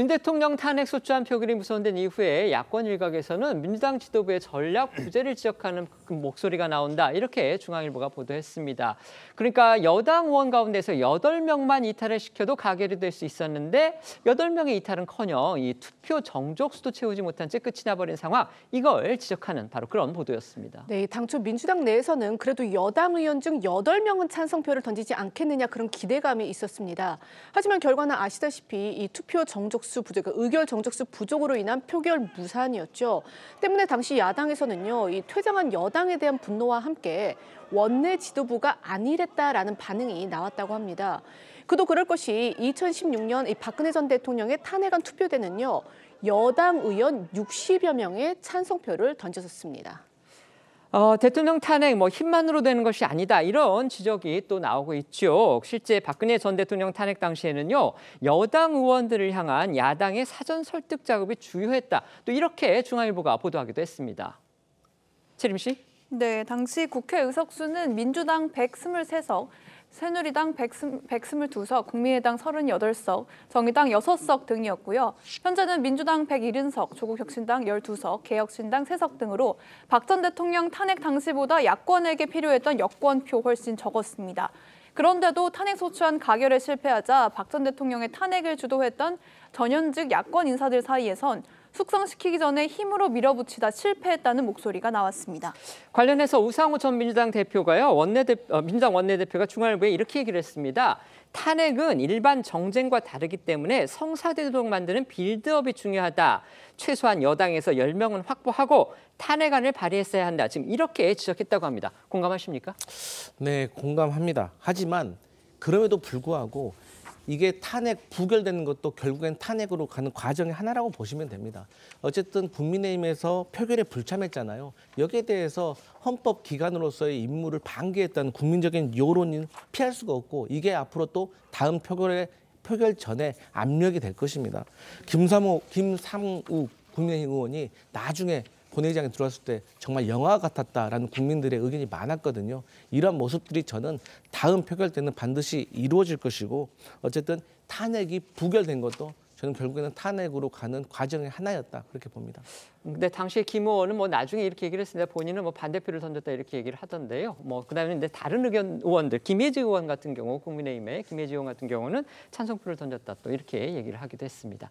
윤 대통령 탄핵 소추안 표결이 무산된 이후에 야권 일각에서는 민주당 지도부의 전략 부재를 지적하는 목소리가 나온다. 이렇게 중앙일보가 보도했습니다. 그러니까 여당 의원 가운데서 8명만 이탈을 시켜도 가결이 될 수 있었는데 8명의 이탈은커녕 이 투표 정족수도 채우지 못한 채 끝이 나버린 상황, 이걸 지적하는 바로 그런 보도였습니다. 네, 당초 민주당 내에서는 그래도 여당 의원 중 8명은 찬성표를 던지지 않겠느냐 그런 기대감이 있었습니다. 하지만 결과는 아시다시피 이 투표 정족수 부족, 의결 정족수 부족으로 인한 표결 무산이었죠. 때문에 당시 야당에서는요, 이 퇴장한 여당에 대한 분노와 함께 원내 지도부가 안일했다라는 반응이 나왔다고 합니다. 그도 그럴 것이 2016년 이 박근혜 전 대통령의 탄핵안 투표 때는요, 여당 의원 60여 명의 찬성표를 던졌었습니다. 대통령 탄핵 힘만으로 되는 것이 아니다, 이런 지적이 또 나오고 있죠. 실제 박근혜 전 대통령 탄핵 당시에는요, 여당 의원들을 향한 야당의 사전 설득 작업이 주요했다. 또 이렇게 중앙일보가 보도하기도 했습니다. 채림 씨? 네, 당시 국회 의석수는 민주당 123석, 새누리당 122석, 국민의당 38석, 정의당 6석 등이었고요. 현재는 민주당 170석, 조국혁신당 12석, 개혁신당 3석 등으로 박 전 대통령 탄핵 당시보다 야권에게 필요했던 여권표 훨씬 적었습니다. 그런데도 탄핵 소추안 가결에 실패하자 박 전 대통령의 탄핵을 주도했던 전현직 야권 인사들 사이에선 숙성시키기 전에 힘으로 밀어붙이다 실패했다는 목소리가 나왔습니다. 관련해서 우상호 전 민주당 대표가요, 민주당 원내대표가 중앙일보에 이렇게 얘기를 했습니다. 탄핵은 일반 정쟁과 다르기 때문에 성사되도록 만드는 빌드업이 중요하다. 최소한 여당에서 10명은 확보하고 탄핵안을 발의했어야 한다. 지금 이렇게 지적했다고 합니다. 공감하십니까? 네, 공감합니다. 하지만 그럼에도 불구하고 이게 탄핵 부결되는 것도 결국엔 탄핵으로 가는 과정의 하나라고 보시면 됩니다. 어쨌든 국민의힘에서 표결에 불참했잖아요. 여기에 대해서 헌법기관으로서의 임무를 방기했다는 국민적인 여론은 피할 수가 없고, 이게 앞으로 또 다음 표결 전에 압력이 될 것입니다. 김삼욱 국민의힘 의원이 나중에 본회의장에 들어왔을 때 정말 영화 같았다라는 국민들의 의견이 많았거든요. 이런 모습들이 저는 다음 표결 때는 반드시 이루어질 것이고, 어쨌든 탄핵이 부결된 것도 저는 결국에는 탄핵으로 가는 과정의 하나였다, 그렇게 봅니다. 근데 당시에 김 의원은 나중에 이렇게 얘기를 했습니다. 본인은 반대표를 던졌다 이렇게 얘기를 하던데요. 그다음에 근데 다른 의원들, 김예지 의원 같은 경우, 국민의힘의 김예지 의원 같은 경우는 찬성표를 던졌다, 또 이렇게 얘기를 하기도 했습니다.